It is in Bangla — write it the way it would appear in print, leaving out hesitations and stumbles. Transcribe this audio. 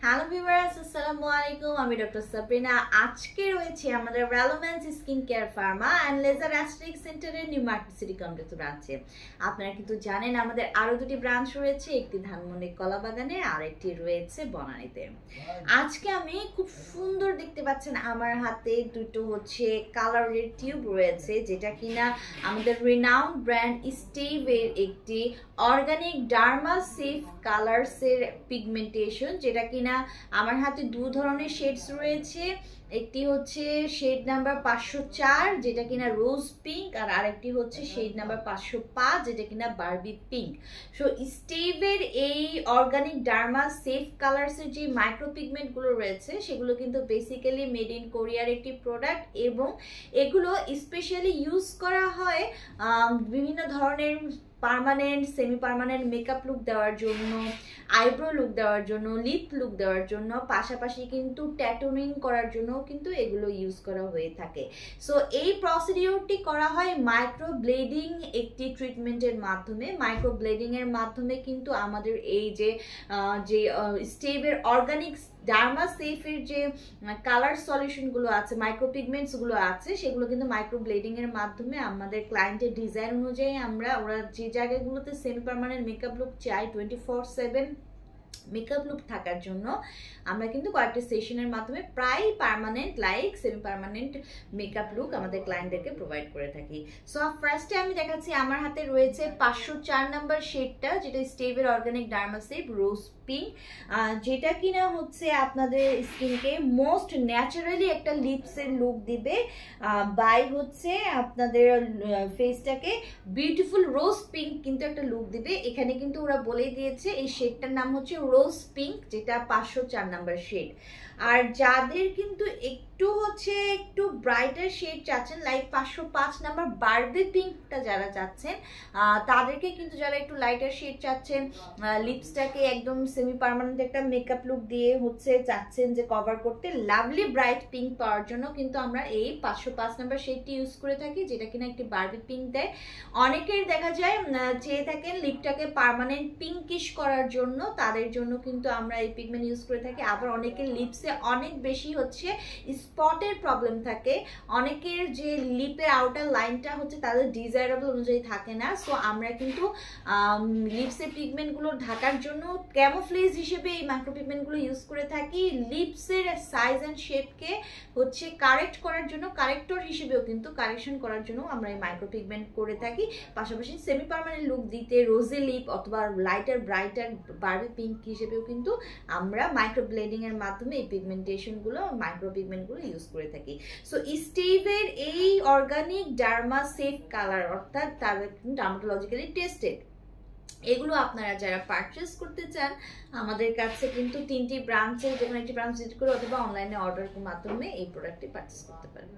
হ্যালো ভিউয়ার্স, আসসালামু আলাইকুম। আমি ডক্টর সাবরিনা। আজকে রয়েছে আমাদের Relovence skin care pharma and laser aesthetic সেন্টারের নিউ মার্কেট সিটি কমপ্লেক্স ব্রাঞ্চে। আপনারা কিন্তু জানেন আমাদের আরও দুটি ব্রাঞ্চ রয়েছে, একটি ধানমন্ডি কলাবাগানে আর একটি রয়েছে বনানীতে। আজকে আমি খুব সুন্দর দেখতে পাচ্ছেন আমার হাতে দুটো কালারের টিউব রয়েছে, যেটা কিনা আমাদের রিনাউন্ড ব্র্যান্ড স্টেভের একটি অর্গানিক ডার্মা সেফ কালারসের পিগমেন্টেশন, যেটা কিনা আমার হাতে দু ধরনের শেডস রয়েছে। একটি হচ্ছে শেড নাম্বার 504 যেটা কিনা রোজ পিঙ্ক, আর আরেকটি হচ্ছে শেড নাম্বার 505 যেটা কিনা বারবি পিঙ্ক। সো স্টেভের এই অর্গানিক ডার্মা সেফ কালারসের যে মাইক্রো পিগমেন্টগুলো রয়েছে সেগুলো কিন্তু বেসিক্যালি মেড ইন কোরিয়ার একটি প্রোডাক্ট, এবং এগুলো স্পেশালি ইউজ করা হয় বিভিন্ন ধরনের permanent semi permanent makeup look দেওয়ার জন্য, আইব্রো লুক দেওয়ার জন্য, লিপ লুক দেওয়ার জন্য, পাশাপাশি কিন্তু ট্যাটুনিং করার জন্য কিন্তু এগুলো ইউজ করা হয়ে থাকে। সো এই প্রসিডিওরটি করা হয় মাইক্রো ব্লেডিং একটি ট্রিটমেন্টের মাধ্যমে। মাইক্রো ব্লেডিং এর মাধ্যমে কিন্তু আমাদের এই যে স্টেভের অর্গানিক ডার্মা সেফের যে কালার সলিউশনগুলো আছে, মাইক্রো পিগমেন্টসগুলো আছে, সেগুলো কিন্তু মাইক্রো ব্লেডিং এর মাধ্যমে আমাদের ক্লায়েন্টের ডিজাইন অনুযায়ী ওরা যে জায়গাগুলোতে সেমি পার্মানেন্ট মেকআপ লুক চাই 24/7 মেকআপ লুক থাকার জন্য, আমরা কিন্তু কয়েকটি সেশনের মাধ্যমে প্রায় permanent like semi permanent makeup look আমাদের ক্লায়েন্টদেরকে প্রোভাইড করে থাকি। সো ফার্স্টে আমি দেখাচ্ছি আমার হাতে রয়েছে 504 নাম্বার শেডটা, যেটা স্টেভের organic derma safe rose pink, যেটা কিনা আপনাদের স্কিনকে মোস্ট ন্যাচারালি একটা লিপসের লুক দিবে, বাই আপনাদের ফেসটাকে বিউটিফুল রোজ পিঙ্ক কিন্তু একটা লুক দিবে। এখানে কিন্তু ওরা বলেই দিয়েছে এই শেডটার নাম হচ্ছে রোজ পিঙ্ক, যেটা 504 নাম্বার শেড। আর যাদের কিন্তু একটু ব্রাইটার শেড চাচ্ছেন, লাইক 505 নাম্বার বারবি পিঙ্কটা যারা চাচ্ছেন, তাদেরকে কিন্তু যারা একটু লাইটার শেড চাচ্ছেন, লিপসটাকে একদম সেমি পার্মানেন্ট একটা মেকআপ লুক দিয়ে চাচ্ছেন যে কভার করতে, লাভলি ব্রাইট পিঙ্ক পাওয়ার জন্য কিন্তু আমরা এই 505 নাম্বার শেডটি ইউজ করে থাকি, যেটা কিনা একটি বারবি পিঙ্ক দেয়। অনেকের দেখা যায় চেয়ে থাকেন লিপটাকে পার্মানেন্ট পিঙ্কিশ করার জন্য, তাদের জন্য কিন্তু আমরা এই পিগমেন্ট ইউজ করে থাকি। আবার অনেকের লিপসে অনেক বেশি স্পটের প্রবলেম থাকে, অনেকের যে লিপের আউটার লাইনটা তাদের ডিজায়ারেবল অনুযায়ী থাকে না। সো আমরা কিন্তু লিপসের পিগমেন্টগুলো ঢাকার জন্য ক্যামোফ্লেজ হিসেবে এই মাইক্রো পিগমেন্টগুলো ইউজ করে থাকি। লিপসের সাইজ অ্যান্ড শেপকে কারেক্ট করার জন্য, কারেক্টর হিসেবেও কিন্তু কারেকশন করার জন্য আমরা এই মাইক্রো পিগমেন্ট করে থাকি। পাশাপাশি সেমি পার্মানেন্ট লুক দিতে রোজে লিপ অথবা লাইটার ব্রাইটার বারবি পিঙ্ক হিসেবেও কিন্তু আমরা মাইক্রো ব্লেডিং এর মাধ্যমে এই পিগমেন্টেশনগুলো মাইক্রো পিগমেন্টগুলো ইউজ করে থাকি। সো স্টেভের এই অর্গানিক ডার্মা সেফ কালার, অর্থাৎ তারা ডার্মাটোলজিক্যালি টেস্টেড, এগুলো আপনারা যারা পারচেস করতে চান আমাদের কাছে কিন্তু 3টি ব্রাঞ্চে যে কোনো একটি ব্রাঞ্চ ভিজিট করে অথবা অনলাইনে অর্ডারের মাধ্যমে এই প্রোডাক্টটি পারচেস করতে পারেন।